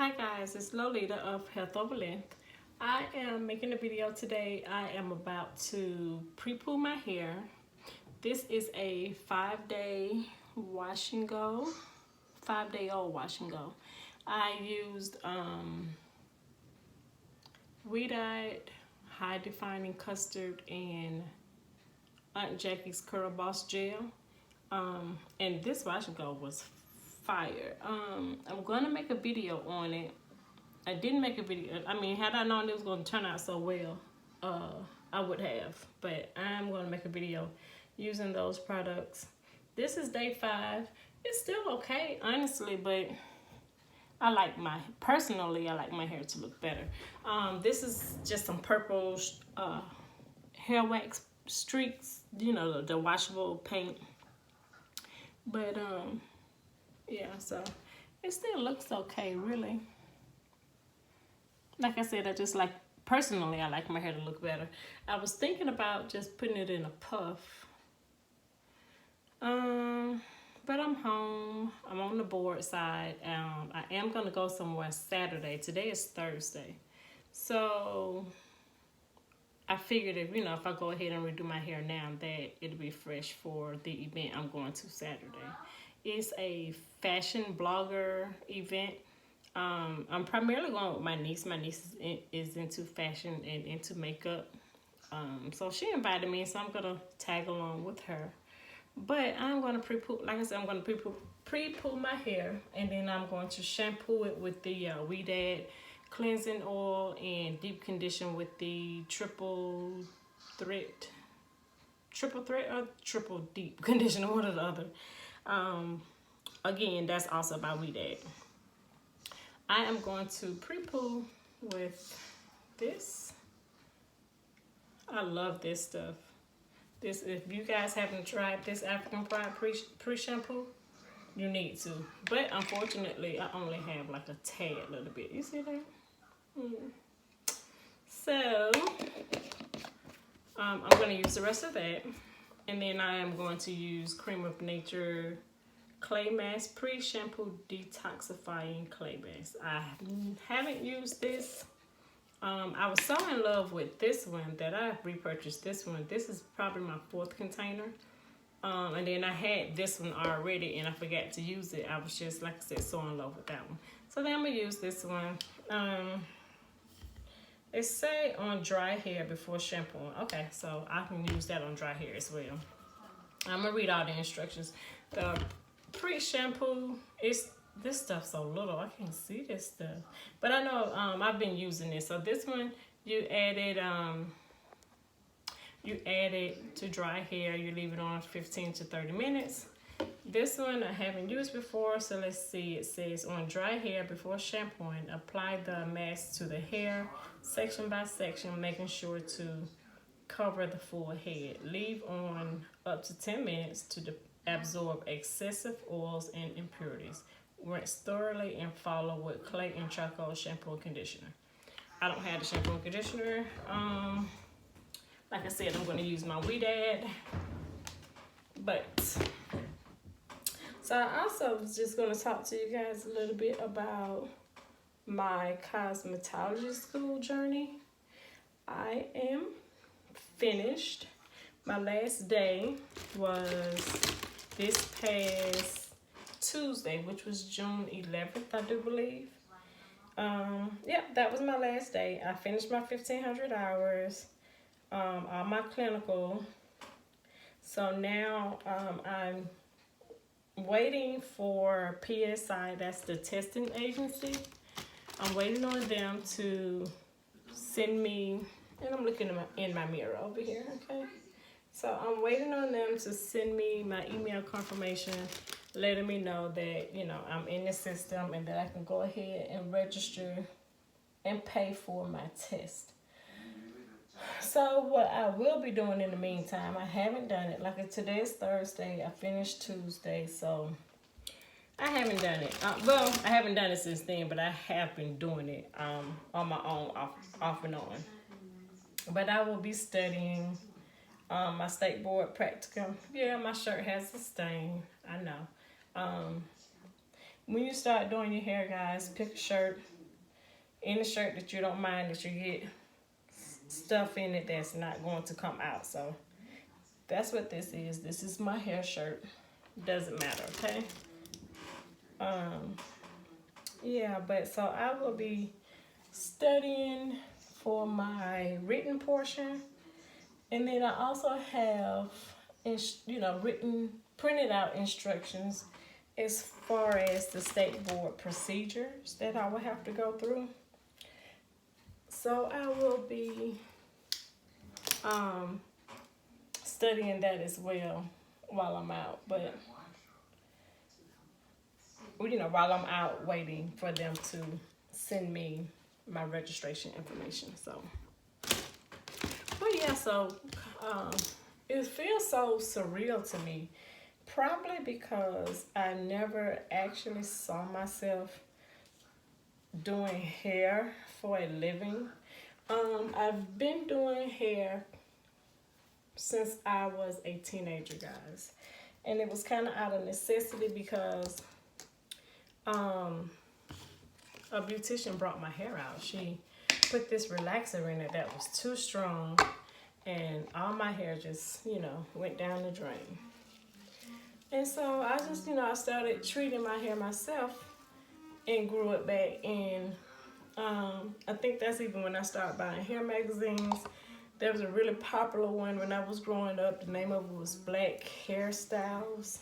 Hi guys, it's Lolita of Health Over Length. I am making a video today. I am about to pre-poo my hair. This is a 5-day wash and go, 5-day-old wash and go. I used Weed-Eyed High Defining Custard and Aunt Jackie's Curl Boss Gel. And this wash and go was fire. I'm gonna make a video on it. I didn't make a video. I mean, had I known it was gonna turn out so well, I would have. But I'm gonna make a video using those products. This is day 5. It's still okay, honestly, but personally, I like my hair to look better. This is just some purple hair wax streaks, you know, the washable paint. But yeah, so it still looks okay, really. Like I said, personally, I like my hair to look better. I was thinking about just putting it in a puff. But I'm home. I'm on the board side. I am going to go somewhere Saturday. Today is Thursday. So I figured if I go ahead and redo my hair now, that it'll be fresh for the event I'm going to Saturday. It's a fashion blogger event. I'm primarily going with my niece. My niece is into fashion and into makeup. So she invited me, so I'm going to tag along with her. But I'm going to pre-poo, like I said, I'm going to pre-poo my hair. And then I'm going to shampoo it with the Weed-Eyed cleansing oil and deep condition with the triple threat or triple deep conditioner, one or the other. Again, that's also by Weed-Eyed. I am going to pre-poo with this. I love this stuff. If you guys haven't tried this African Pride pre-shampoo, you need to. But unfortunately, I only have like a tad little bit. You see that? So I'm going to use the rest of that. And then I am going to use Cream of Nature Clay Mask Pre-Shampoo Detoxifying Clay Mask. I haven't used this. I was so in love with this one that I repurchased this one. This is probably my 4th container. And then I had this one already and I forgot to use it. I was just, like I said, so in love with that one. So then I'm going to use this one. It say on dry hair before shampooing. Okay, so I can use that on dry hair as well. I'm going to read all the instructions. The pre-shampoo, this stuff's so little, I can't see this stuff. But I know I've been using this. So this one, you add it to dry hair. You leave it on 15 to 30 minutes. This one I haven't used before, so let's see. It says on dry hair before shampooing, apply the mask to the hair section by section, making sure to cover the full head. Leave on up to 10 minutes to absorb excessive oils and impurities. Rinse thoroughly and follow with clay and charcoal shampoo and conditioner. I don't have the shampoo and conditioner. Like I said, I'm going to use my Weed-Eyed. So I also was just going to talk to you guys a little bit about my cosmetology school journey. I am finished. My last day was this past Tuesday, which was June 11th, I do believe. Yep, that was my last day. I finished my 1,500 hours, all my clinical. So now I'm waiting for PSI, that's the testing agency. I'm waiting on them to send me, and I'm looking in my mirror over here, okay? So I'm waiting on them to send me my email confirmation, letting me know that, I'm in the system and that I can go ahead and register and pay for my test. So what I will be doing in the meantime, I haven't done it. Like today is Thursday, I finished Tuesday, so I haven't done it. Well, I haven't done it since then, but I have been doing it on my own, off and on. But I will be studying my state board practicum. Yeah, my shirt has a stain. I know. When you start doing your hair, guys, pick a shirt any shirt that you don't mind that you get stuff in it that's not going to come out. So that's what this is. This is my hair shirt. Doesn't matter, okay? Yeah, but so I will be studying for my written portion, and then I also have, written, printed out instructions as far as the state board procedures that I will have to go through. So I will be studying that as well while I'm out, but while I'm out waiting for them to send me my registration information. So, but yeah, so it feels so surreal to me, probably because I never actually saw myself doing hair for a living. I've been doing hair since I was a teenager, guys, and it was kind of out of necessity because a beautician brought my hair out. She put this relaxer in it that was too strong, and all my hair just, went down the drain. And so I just, I started treating my hair myself and grew it back. And I think that's even when I started buying hair magazines. There was a really popular one when I was growing up. The name of it was Black Hairstyles.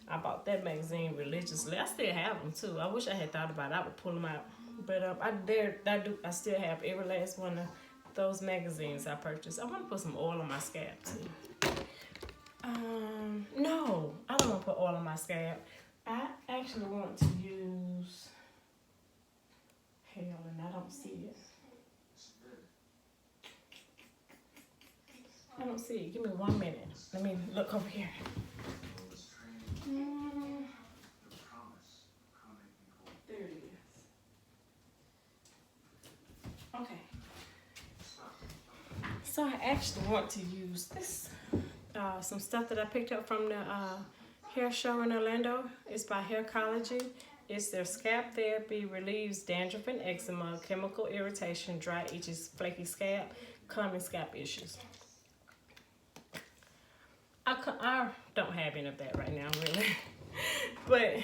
I bought that magazine religiously. I still have them too. I wish I had thought about it. I would pull them out. But I still have every last one of those magazines I purchased. I want to put some oil on my scalp too. No, I don't want to put oil on my scalp. I actually want to use, hell, and I don't see it. I don't see it. Give me 1 minute. Let me look over here. There it is. Okay. So I actually want to use this. Some stuff that I picked up from the hair show in Orlando. It's by Haircology. It's their scalp therapy, relieves dandruff and eczema, chemical irritation, dry itches, flaky scalp, calming scalp issues. I don't have any of that right now, really. But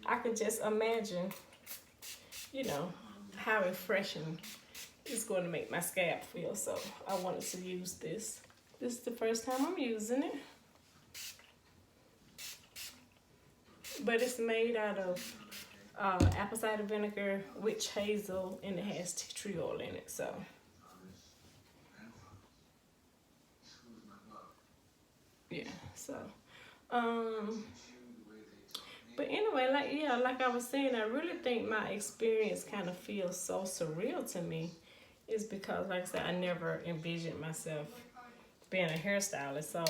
I could just imagine, how refreshing it's going to make my scalp feel. So I wanted to use this. This is the first time I'm using it. But it's made out of apple cider vinegar, witch hazel, and it has tea tree oil in it. So yeah, so but anyway, like I was saying, I really think my experience kind of feels so surreal to me. Is because, like I said, I never envisioned myself being a hairstylist. So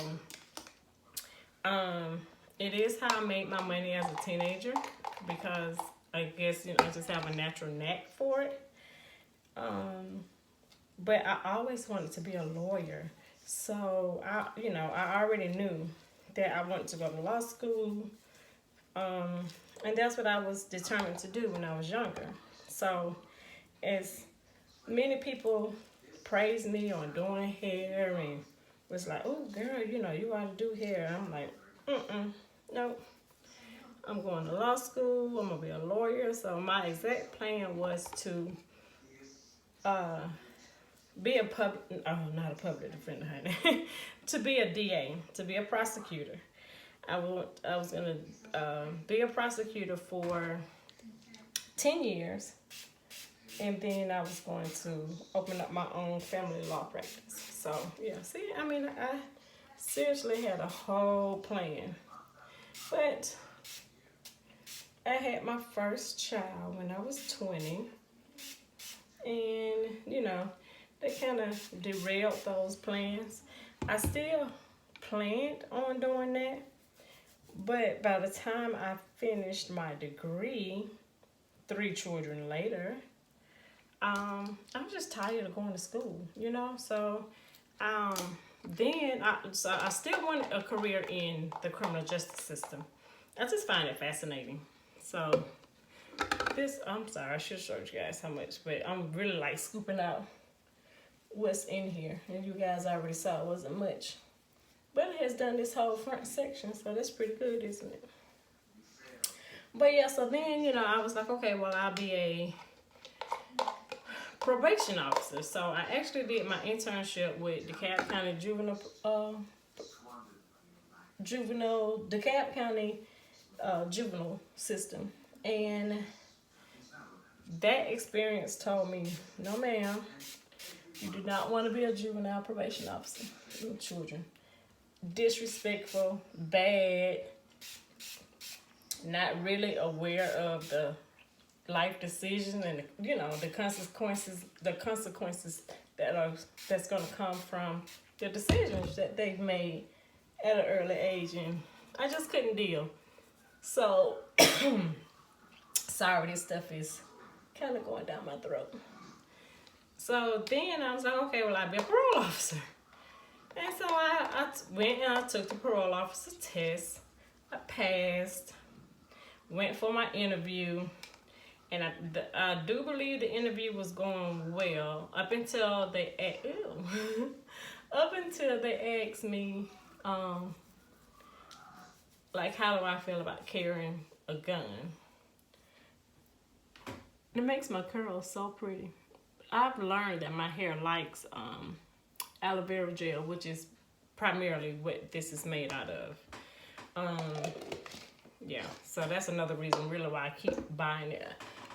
it is how I made my money as a teenager, because I guess I just have a natural knack for it. But I always wanted to be a lawyer. So I already knew that I wanted to go to law school. And that's what I was determined to do when I was younger. So as many people praised me on doing hair and was like, oh girl, you ought to do hair. I'm like, no. I'm going to law school. I'm gonna be a lawyer. So my exact plan was to be not a public defender, honey. To be a DA, to be a prosecutor. I was gonna be a prosecutor for 10 years, and then I was going to open up my own family law practice. So yeah, see, I seriously had a whole plan, but I had my first child when I was 20, and they kind of derailed those plans. I still planned on doing that, but by the time I finished my degree, 3 children later, I was just tired of going to school, So then I still wanted a career in the criminal justice system. I just find it fascinating. So this, I'm sorry, I should show you guys how much, but I'm really like scooping out what's in here. And you guys already saw it wasn't much. But it has done this whole front section, so that's pretty good, isn't it? But yeah, so then, you know, I was like, okay, well, I'll be a probation officer. So I actually did my internship with DeKalb County DeKalb County juvenile system. And that experience told me, no ma'am, you do not want to be a juvenile probation officer with children. Disrespectful, bad, not really aware of the life decisions and, you know, the consequences that's going to come from the decisions that they've made at an early age, and I just couldn't deal. So sorry, this stuff is kind of going down my throat. So then I was like, okay, well, I'll be a parole officer. And so I went and I took the parole officer test. I passed, went for my interview, and I do believe the interview was going well up until they asked me, like, how do I feel about carrying a gun? It makes my curls so pretty. I've learned that my hair likes aloe vera gel, which is primarily what this is made out of. Yeah, so that's another reason really why I keep buying it.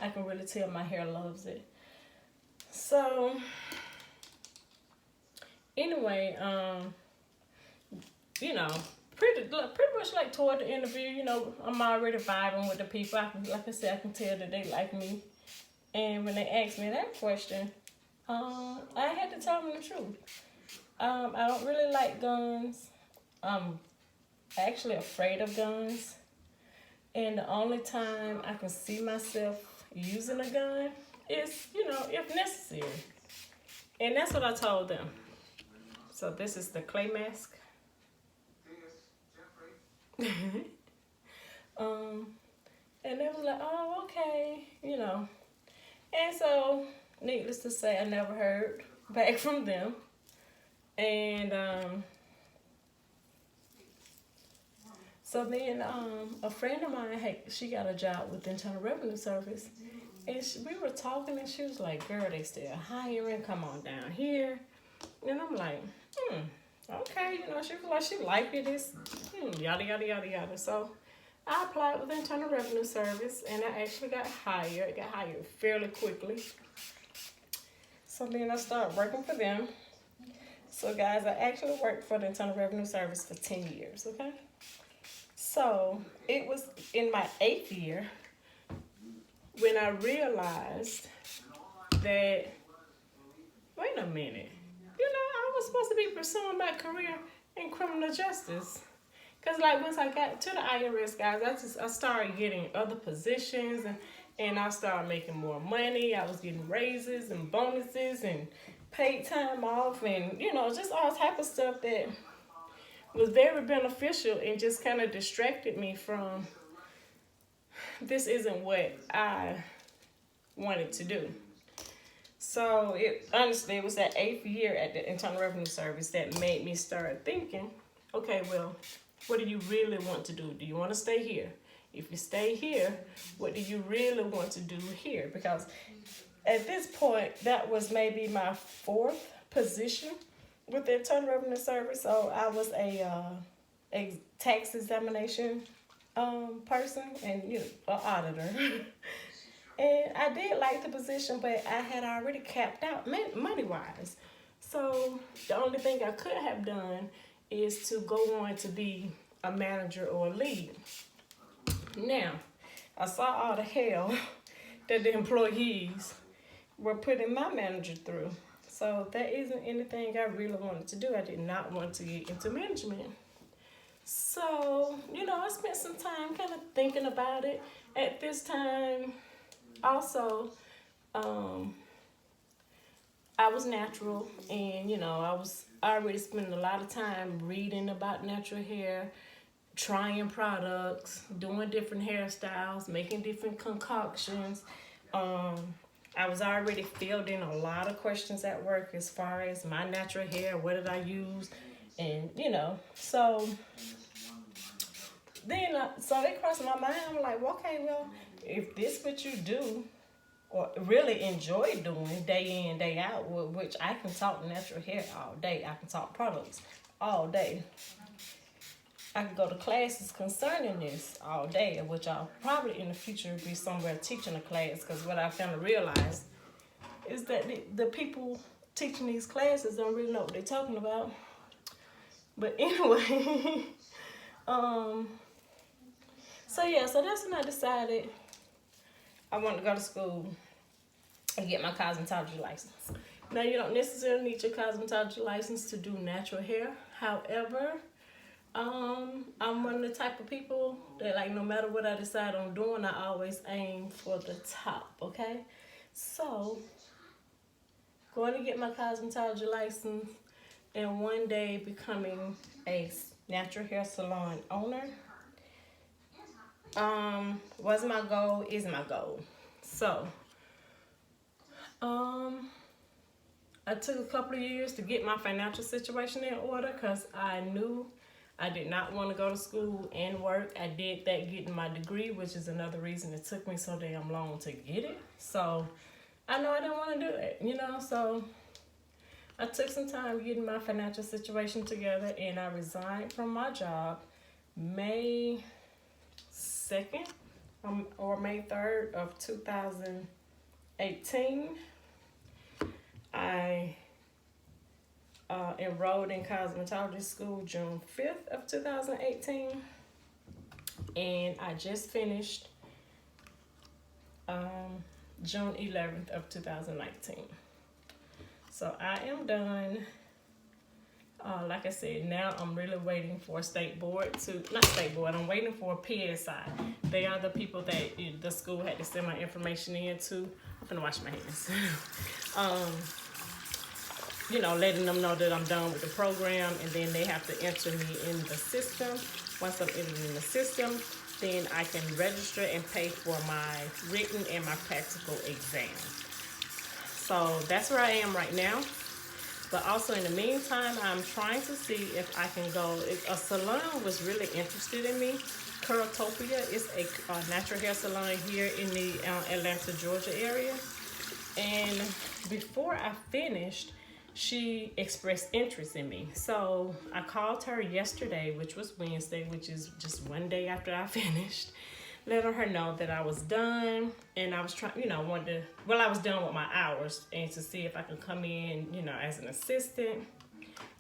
I can really tell my hair loves it. So anyway, you know, pretty much like toward the interview, you know, I'm already vibing with the people. Like I said, I can tell that they like me. And when they asked me that question, I had to tell them the truth. I don't really like guns. I'm actually afraid of guns. And the only time I can see myself using a gun is, you know, if necessary. And that's what I told them. So this is the clay mask. And they was like, oh, okay, you know. And so, needless to say, I never heard back from them. And so then a friend of mine, she got a job with the Internal Revenue Service. And we were talking, and she was like, girl, they still hiring, come on down here. And I'm like, okay, you know, she was like, she liked it, this, yada, yada, yada, yada. So I applied with the Internal Revenue Service, and I actually got hired. I got hired fairly quickly. So then I started working for them. So guys, I actually worked for the Internal Revenue Service for 10 years, okay? So it was in my 8th year when I realized that, wait a minute, you know, I was supposed to be pursuing my career in criminal justice. Because, like, once I got to the IRS, guys, I started getting other positions, and I started making more money. I was getting raises and bonuses and paid time off and, you know, just all type of stuff that was very beneficial and just kind of distracted me from this isn't what I wanted to do. So, honestly, it was that 8th year at the Internal Revenue Service that made me start thinking, okay, well, what do you really want to do? Do you want to stay here? If you stay here, what do you really want to do here? Because at this point, that was maybe my 4th position with the Internal Revenue Service. So I was a tax examination person and, you know, an auditor. And I did like the position, but I had already capped out money-wise. So the only thing I could have done is to go on to be a manager or a lead. Now, I saw all the hell that the employees were putting my manager through. So that isn't anything I really wanted to do. I did not want to get into management. So, you know, I spent some time kind of thinking about it. At this time, also, I was natural, and, you know, I was already spending a lot of time reading about natural hair, trying products, doing different hairstyles, making different concoctions. Um, I was already fielding a lot of questions at work as far as my natural hair, what did I use, and so then so it crossed my mind. I'm like, well, okay, well, if this what you do or really enjoy doing day in day out, which I can talk natural hair all day, I can talk products all day. I could go to classes concerning this all day, which I'll probably in the future be somewhere teaching a class. Because what I found to realize is that the people teaching these classes don't really know what they're talking about. But anyway, so that's when I decided I wanted to go to school and get my cosmetology license. Now, you don't necessarily need your cosmetology license to do natural hair. However, I'm one of the type of people that, like, no matter what I decide on doing, I always aim for the top, okay? So, going to get my cosmetology license and one day becoming a natural hair salon owner was my goal, is my goal. So, I took a couple of years to get my financial situation in order because I knew I did not want to go to school and work. I did that getting my degree, which is another reason it took me so damn long to get it. So I know I didn't want to do it, so I took some time getting my financial situation together and I resigned from my job May 2nd or May 3rd of 2018. I enrolled in cosmetology school June 5th of 2018, and I just finished June 11th of 2019. So I am done. Like I said, now I'm really waiting for state board not state board, I'm waiting for PSI. They are the people that the school had to send my information in to. I'm gonna wash my hands. Letting them know that I'm done with the program, and then they have to enter me in the system. Once I'm entered in the system, then I can register and pay for my written and my practical exam. So that's where I am right now. But also in the meantime, I'm trying to see if I can go. A salon was really interested in me. Curltopia is a natural hair salon here in the Atlanta, Georgia area. And before I finished, she expressed interest in me. So I called her yesterday, which was Wednesday, which is just one day after I finished, letting her know that I was done and I was trying, I was done with my hours and to see if I could come in, as an assistant.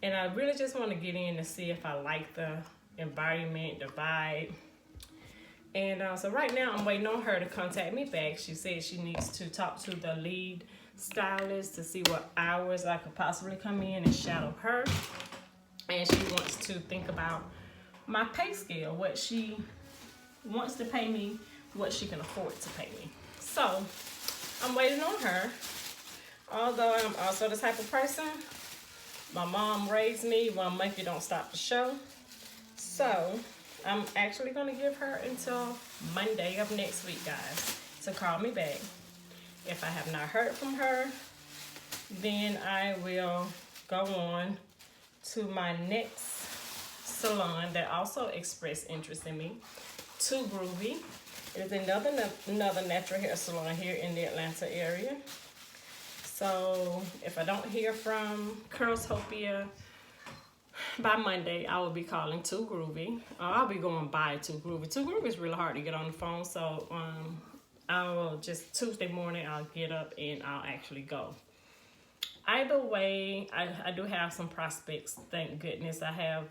And I really just want to get in to see if I like the environment, the vibe. And so right now I'm waiting on her to contact me back. She said she needs to talk to the lead stylist to see what hours I could possibly come in and shadow her. And she wants to think about my pay scale, what she wants to pay me, what she can afford to pay me. So I'm waiting on her. Although I'm also the type of person, my mom raised me, one monkey don't stop the show. So I'm actually going to give her until Monday of next week, guys, to call me back. If I have not heard from her, then I will go on to my next salon that also expressed interest in me, Too Groovy. It is another natural hair salon here in the Atlanta area. So if I don't hear from Curltopia by Monday, I will be calling Too Groovy. I'll be going by Too Groovy. Too Groovy is really hard to get on the phone, so I will just Tuesday morning I'll get up and I'll actually go. Either way, I do have some prospects. Thank goodness I have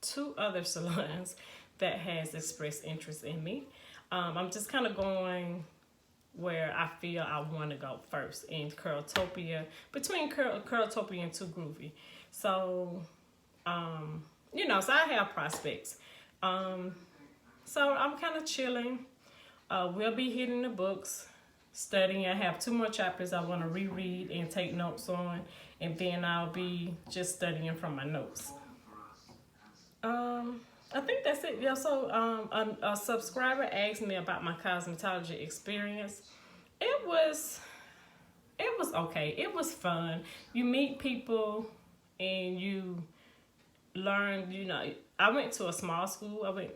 2 other salons that has expressed interest in me. I'm just kind of going where I feel I want to go first in Curltopia, between Curltopia and Too Groovy. So, so I have prospects. So I'm kind of chilling. We'll be hitting the books, studying. I have 2 more chapters I want to reread and take notes on, and then I'll be just studying from my notes. I think that's it. Yeah. So a subscriber asked me about my cosmetology experience. It was it was okay. It was fun. You meet people and you learn. You know, I went to a small school. I went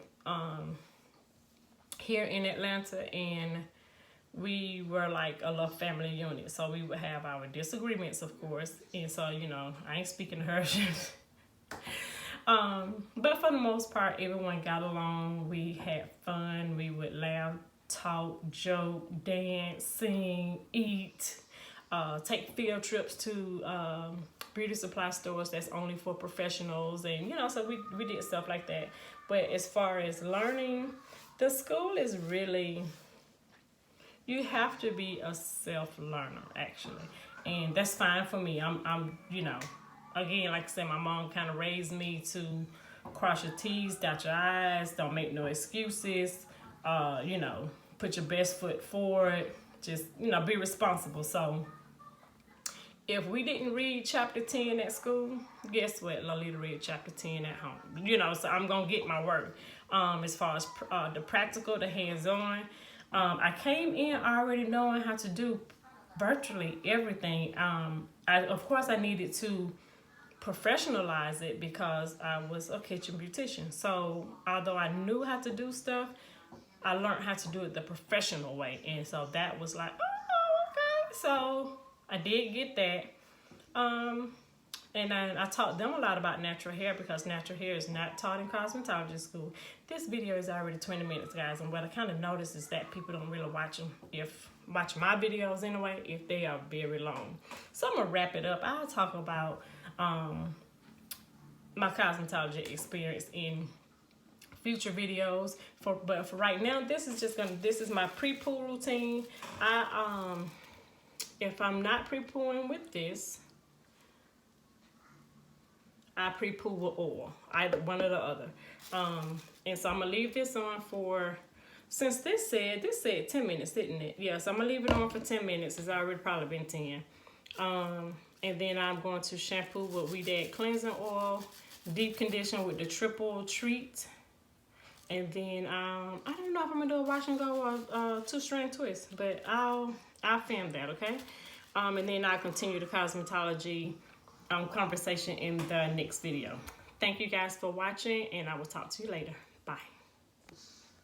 here in Atlanta, and we were like a little family unit. So we would have our disagreements, of course. And so, you know, I ain't speaking Hershey. But for the most part, everyone got along. We had fun. We would laugh, talk, joke, dance, sing, eat, take field trips to beauty supply stores that's only for professionals. And, you know, so we did stuff like that. But as far as learning, the school is really, you have to be a self-learner, actually. And that's fine for me. I'm you know, again, like I said, my mom kind of raised me to cross your T's, dot your I's, don't make no excuses, you know, put your best foot forward, just, you know, be responsible. So if we didn't read chapter 10 at school, guess what? Lolita read chapter 10 at home. You know, so I'm going to get my work. As far as the practical, the hands-on, I came in already knowing how to do virtually everything. Of course, I needed to professionalize it because I was a kitchen beautician. So although I knew how to do stuff, I learned how to do it the professional way. And so that was like, oh, okay. So I did get that. And I taught them a lot about natural hair because natural hair is not taught in cosmetology school. This video is already 20 minutes, guys. And what I kind of noticed is that people don't really watch my videos anyway, if they are very long. So I'm going to wrap it up. I'll talk about my cosmetology experience in future videos. But for right now, this is my pre-poo routine. If I'm not pre-pooing with this, I pre-poo with oil, either one or the other. And so I'm gonna leave this on for, since this said 10 minutes, didn't it? Yeah, so I'm gonna leave it on for 10 minutes. It's already probably been 10. And then I'm going to shampoo with We Dad cleansing oil, deep condition with the triple treat. And then I don't know if I'm gonna do a wash and go or two-strand twist, but I'll film that, okay? And then I'll continue the cosmetology conversation in the next video. Thank you guys for watching, and I will talk to you later. Bye.